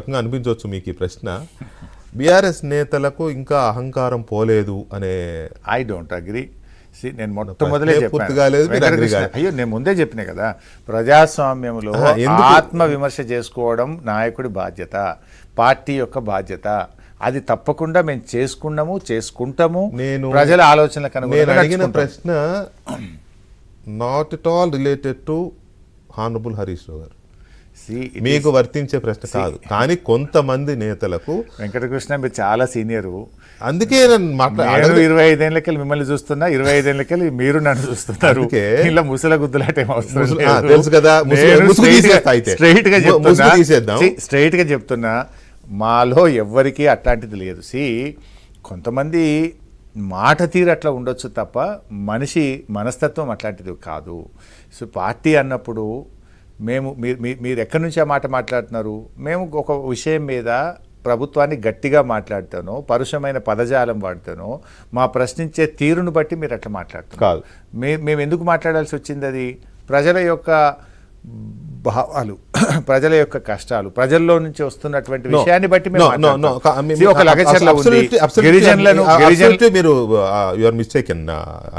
రకంగా అనిపించవచ్చు మీకు ఈ ప్రశ్న. బీఆర్ఎస్ నేతలకు ఇంకా అహంకారం పోలేదు అనే ఐ డోంట్ అగ్రీ. నేను మొట్టమొదలే చెప్పాను, అయ్యో నేను ముందే చెప్పినా కదా, ప్రజాస్వామ్యంలో ఆత్మ విమర్శ చేసుకోవడం నాయకుడి బాధ్యత, పార్టీ యొక్క బాధ్యత. అది తప్పకుండా మేము చేసుకుంటాము. నేను ప్రజల ఆలోచనలకు నేను అడిగిన ప్రశ్న not at all related to honourable Harish Rao garu, మీకు వర్తించే ప్రశ్న కాదు. కానీ కొంతమంది నేతలకు, వెంకటకృష్ణ మీరు చాలా సీనియరు, అందుకే నేను 25 ఏళ్ళకెళ్ళి మిమ్మల్ని చూస్తున్నా, 25 ఏళ్ళకెళ్ళి మీరు నన్ను చూస్తున్నారు. ఇలా ముసల గుద్దులాట తెలుసు కదా, స్ట్రైట్ గా చెప్తున్నా, మాలో ఎవ్వరికీ అట్లాంటిది లేదు. కొంతమంది మాట తీరు అట్లా ఉండొచ్చు తప్ప మనిషి మనస్తత్వం అట్లాంటిది కాదు. సో పార్టీ అన్నప్పుడు మీరు ఎక్కడి నుంచి ఆ మాట మాట్లాడుతున్నారు? మేము ఒక విషయం మీద ప్రభుత్వాన్ని గట్టిగా మాట్లాడతానో, పరుషమైన పదజాలం వాడతానో, మా ప్రశ్నించే తీరును బట్టి మీరు అట్లా మాట్లాడుతున్నారు కాదు. మేము ఎందుకు మాట్లాడాల్సి వచ్చింది? అది ప్రజల యొక్క భావాలు, ప్రజల యొక్క కష్టాలు, ప్రజల్లో నుంచి వస్తున్నటువంటి విషయాన్ని బట్టి మీరు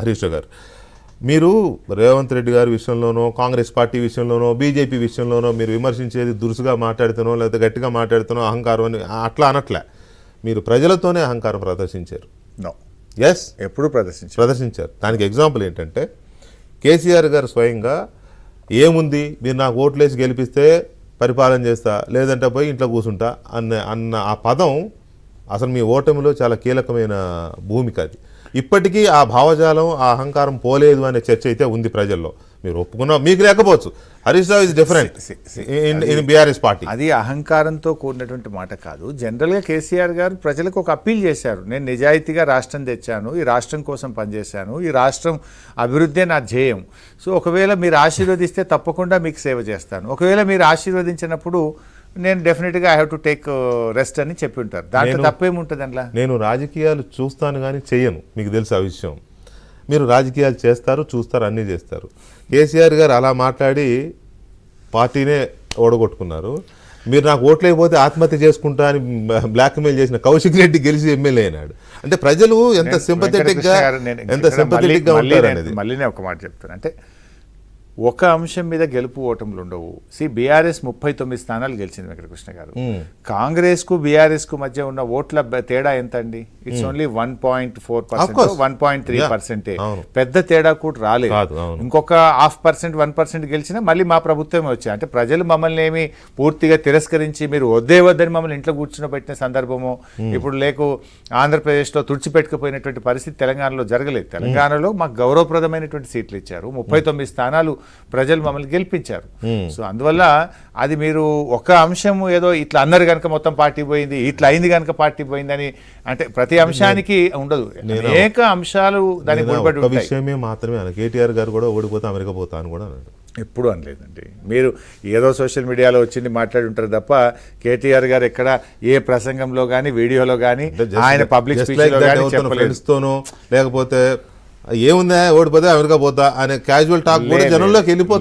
హరీష్ రావు గారు, మీరు రేవంత్ రెడ్డి గారి విషయంలోనో, కాంగ్రెస్ పార్టీ విషయంలోనో, బీజేపీ విషయంలోనో మీరు విమర్శించేది దురుసుగా మాట్లాడుతానో లేకపోతే గట్టిగా మాట్లాడుతానో అహంకారం అని అట్లా అనట్లే. మీరు ప్రజలతోనే అహంకారం ప్రదర్శించారు. ఎస్, ఎప్పుడు ప్రదర్శించారు. దానికి ఎగ్జాంపుల్ ఏంటంటే కేసీఆర్ గారు స్వయంగా ఏముంది, మీరు నాకు ఓట్లేసి గెలిపిస్తే పరిపాలన చేస్తా, లేదంటే పోయి ఇంట్లో కూర్చుంటా అన్న ఆ పదం అసలు మీ ఓటమిలో చాలా కీలకమైన భూమిక అది. ఇప్పటికీ ఆ భావజాలం, ఆ అహంకారం పోలేదు అనే చర్చ అయితే ఉంది ప్రజల్లో. మీరు ఒప్పుకున్నా, మీకు లేకపోవచ్చు. Harish Rao is different in BRS party. అది అహంకారంతో కూడినటువంటి మాట కాదు. జనరల్గా కేసీఆర్ గారు ప్రజలకు ఒక అప్పీల్ చేశారు, నేను నిజాయితీగా రాష్ట్రం తెచ్చాను, ఈ రాష్ట్రం కోసం పనిచేశాను, ఈ రాష్ట్రం అభివృద్ధి నా ధ్యేయం. సో ఒకవేళ మీరు ఆశీర్వదిస్తే తప్పకుండా మీకు సేవ చేస్తాను, ఒకవేళ మీరు ఆశీర్వదించినప్పుడు నేను డెఫినెట్గా I have to take rest అని చెప్పి ఉంటారు. దాంట్లో తప్పేముంటుంది అందులో? నేను రాజకీయాలు చూస్తాను కానీ చెయ్యను, మీకు తెలుసు ఆ విషయం. మీరు రాజకీయాలు చేస్తారు, చూస్తారు, అన్నీ చేస్తారు. కేసీఆర్ గారు అలా మాట్లాడి పార్టీనే ఓడగొట్టుకున్నారు. మీరు నాకు ఓట్లేకపోతే ఆత్మహత్య చేసుకుంటా అని బ్లాక్మెయిల్ చేసిన కౌశిక్ రెడ్డి గెలిచి ఎమ్మెల్యే అయినాడు. అంటే ప్రజలు ఎంత సింపథెటిక్గా ఉంటారు అనేది. మళ్ళీ నేను ఒక మాట చెప్తాను, అంటే ఒక అంశం మీద గెలుపు ఓటములు ఉండవు. బీఆర్ఎస్ 39 స్థానాలు గెలిచింది వెంకటకృష్ణ గారు. కాంగ్రెస్ కు బీఆర్ఎస్ కు మధ్య ఉన్న ఓట్ల తేడా ఎంత అండి? It's only 1.4%, 1.3%. పెద్ద తేడా కూడా రాలేదు. ఇంకొక 0.5%, 1% గెలిచినా మళ్ళీ మా ప్రభుత్వమే వచ్చాయి. అంటే ప్రజలు మమ్మల్ని ఏమి పూర్తిగా తిరస్కరించి మీరు వద్దని మమ్మల్ని ఇంట్లో కూర్చుని పెట్టిన సందర్భము ఇప్పుడు లేకు. ఆంధ్రప్రదేశ్లో తుడిచిపెట్టుకుపోయినటువంటి పరిస్థితి తెలంగాణలో జరగలేదు. తెలంగాణలో మాకు గౌరవప్రదమైనటువంటి సీట్లు ఇచ్చారు. 39 స్థానాలు ప్రజలు మమ్మల్ని గెలిపించారు. సో అందువల్ల అది మీరు ఒక అంశం ఏదో ఇట్లా అన్నారు కనుక మొత్తం పార్టీ పోయింది, ఇట్లా అయింది కనుక పార్టీ పోయిందని అంటే ప్రతి అంశానికి ఉండదు. అనేక అంశాలు దానికి ముడిపడి ఉంటాయి. విషయమే మాత్రమే కేటీఆర్ గారు కూడా ఓడిపోతే అమెరికా పోతా అని కూడా అన్నాడు. ఎప్పుడు అనలేదండి. మీరు ఏదో సోషల్ మీడియాలో వచ్చింది మాట్లాడి ఉంటారు తప్ప కేటీఆర్ గారు ఎక్కడ ఏ ప్రసంగంలో కానీ వీడియోలో కానీ ఆయన పబ్లిక్ స్పీచ్లో కానీ చెప్పలేదు. లేకపోతే ఏముందా ఓడిపోతే అమెరికా పోతా అనే క్యాజువల్ టాక్ కూడా జనంలోకి వెళ్ళిపోతుంది.